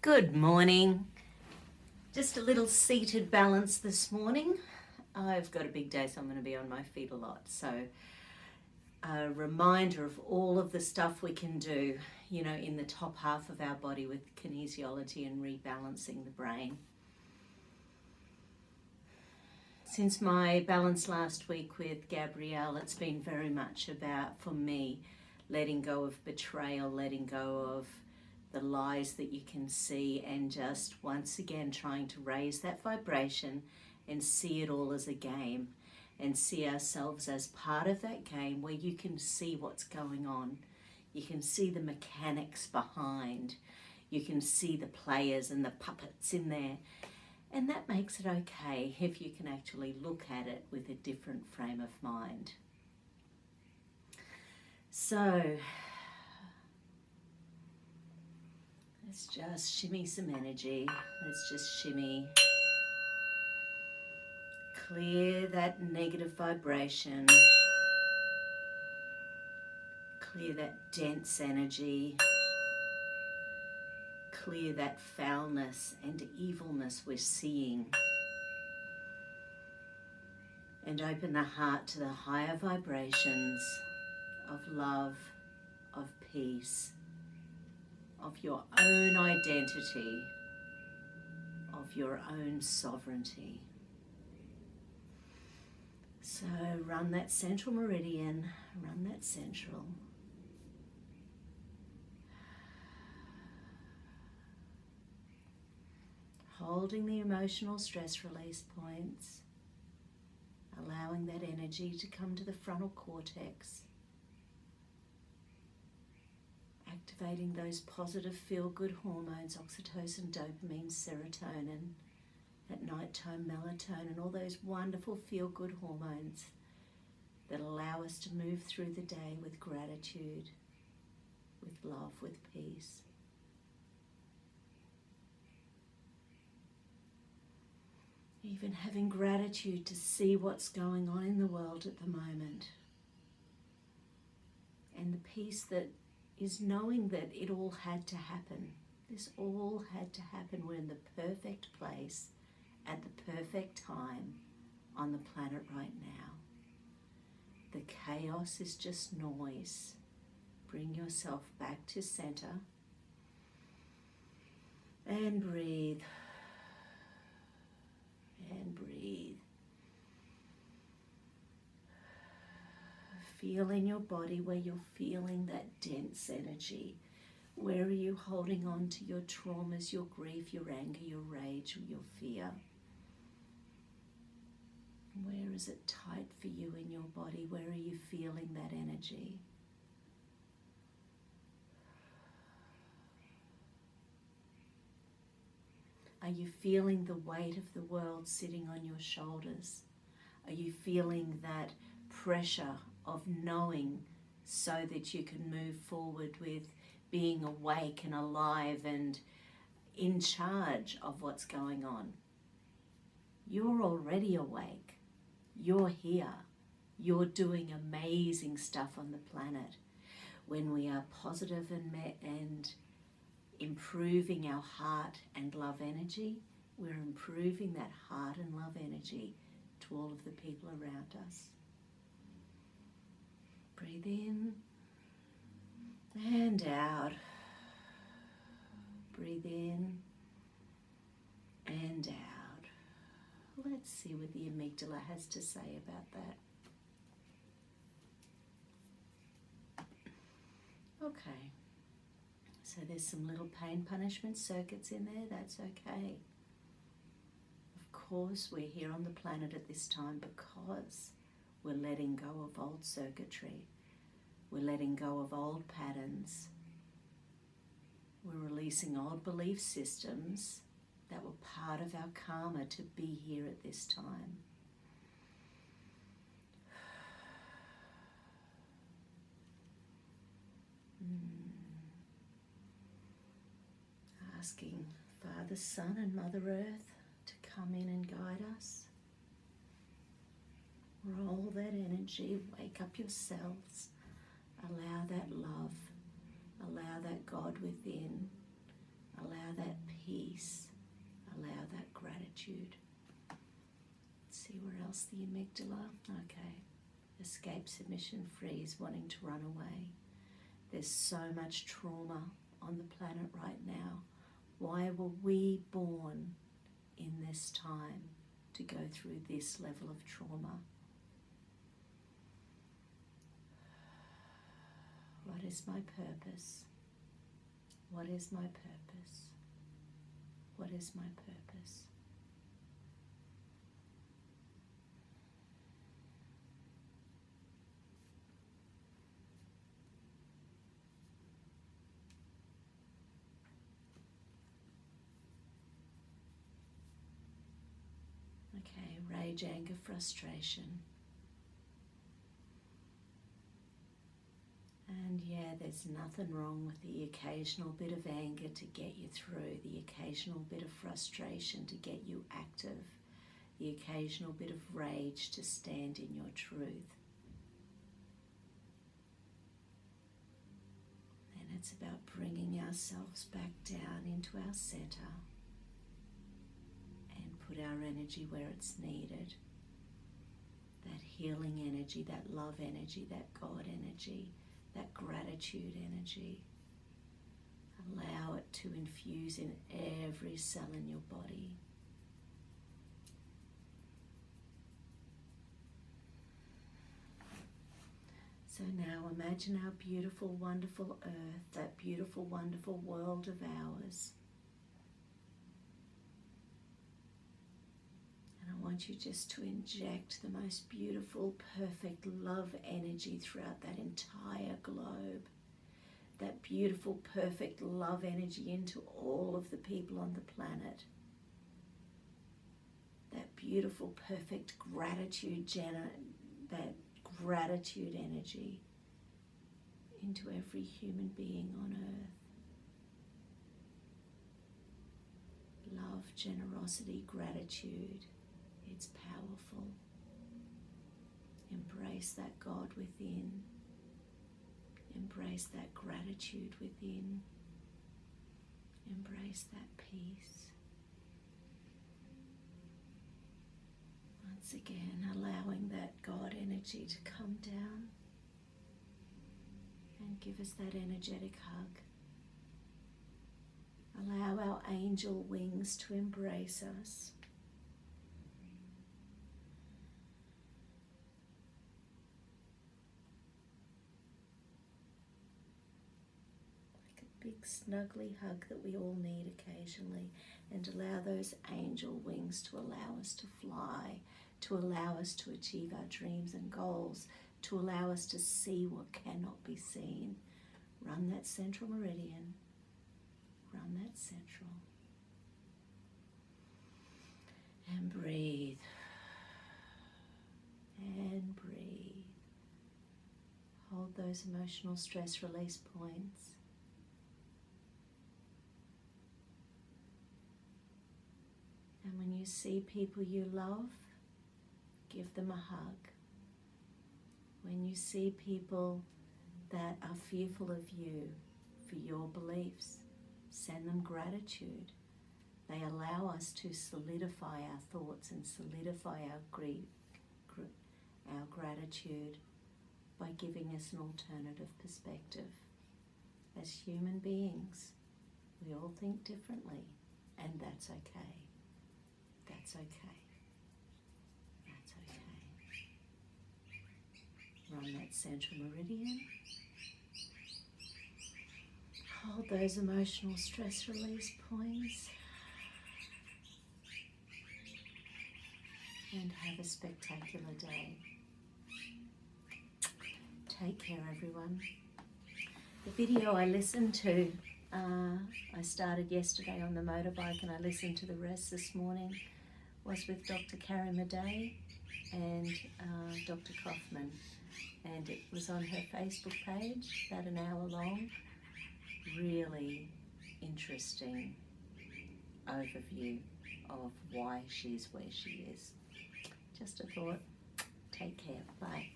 Good morning. Just a little seated balance this morning. I've got a big day, so I'm going to be on my feet a lot. So a reminder of all of the stuff we can do, in the top half of our body with kinesiology and rebalancing the brain. Since my balance last week with Gabrielle, it's been very much about, for me, letting go of betrayal, letting go of the lies that you can see, and just once again trying to raise that vibration and see it all as a game and see ourselves as part of that game where you can see what's going on. You can see the mechanics behind. You can see the players and the puppets in there. And that makes it okay if you can actually look at it with a different frame of mind. So let's just shimmy some energy. Let's just shimmy. Clear that negative vibration. Clear that dense energy. Clear that foulness and evilness we're seeing. And open the heart to the higher vibrations of love, of peace, of your own identity, of your own sovereignty. So run that central meridian, run that central. Holding the emotional stress release points, allowing that energy to come to the frontal cortex, activating those positive feel-good hormones, oxytocin, dopamine, serotonin, at nighttime melatonin, all those wonderful feel-good hormones that allow us to move through the day with gratitude, with love, with peace. Even having gratitude to see what's going on in the world at the moment. And the peace that is knowing that it all had to happen. This all had to happen. We're in the perfect place at the perfect time on the planet right now. The chaos is just noise. Bring yourself back to center and breathe. And breathe. Feel in your body where you're feeling that dense energy. Where are you holding on to your traumas, your grief, your anger, your rage, or your fear? Where is it tight for you in your body? Where are you feeling that energy? Are you feeling the weight of the world sitting on your shoulders? Are you feeling that pressure of knowing so that you can move forward with being awake and alive and in charge of what's going on? You're already awake. You're here. You're doing amazing stuff on the planet. When we are positive and improving our heart and love energy, we're improving that heart and love energy to all of the people around us. Breathe in and out. Breathe in and out. Let's see what the amygdala has to say about that. Okay. So there's some little pain punishment circuits in there, that's okay. Of course, we're here on the planet at this time because we're letting go of old circuitry. We're letting go of old patterns. We're releasing old belief systems that were part of our karma to be here at this time. Asking Father, Son and Mother Earth to come in and guide us. Roll that energy, wake up yourselves, allow that love, allow that God within, allow that peace. Allow that gratitude. Let's see where else, the amygdala. Okay. Escape, submission, freeze, wanting to run away. There's so much trauma on the planet right now. Why were we born in this time to go through this level of trauma? What is my purpose? What is my purpose? What is my purpose? Okay, rage, anger, frustration. And yeah, there's nothing wrong with the occasional bit of anger to get you through, the occasional bit of frustration to get you active, the occasional bit of rage to stand in your truth. And it's about bringing ourselves back down into our center and put our energy where it's needed. That healing energy, that love energy, that God energy, that gratitude energy. Allow it to infuse in every cell in your body. So now imagine our beautiful, wonderful earth, that beautiful, wonderful world of ours. And I want you just to inject the most beautiful, perfect love energy throughout that entire globe. That beautiful, perfect love energy into all of the people on the planet. That beautiful, perfect gratitude, that gratitude energy into every human being on earth. Love, generosity, gratitude. It's powerful. Embrace that God within. Embrace that gratitude within. Embrace that peace. Once again, allowing that God energy to come down and give us that energetic hug. Allow our angel wings to embrace us. Big snuggly hug that we all need occasionally, and allow those angel wings to allow us to fly, to allow us to achieve our dreams and goals, to allow us to see what cannot be seen. Run that central meridian. Run that central. And breathe. And breathe. Hold those emotional stress release points. And when you see people you love, give them a hug. When you see people that are fearful of you for your beliefs, send them gratitude. They allow us to solidify our thoughts and solidify our gratitude by giving us an alternative perspective. As human beings, we all think differently, and that's okay. That's okay. That's okay. Run that central meridian. Hold those emotional stress release points. And have a spectacular day. Take care, everyone. The video I listened to, I started yesterday on the motorbike and I listened to the rest this morning, was with Dr. Carrie Madej and Dr. Kaufman, and it was on her Facebook page, about an hour long. Really interesting overview of why she's where she is. Just a thought. Take care. Bye.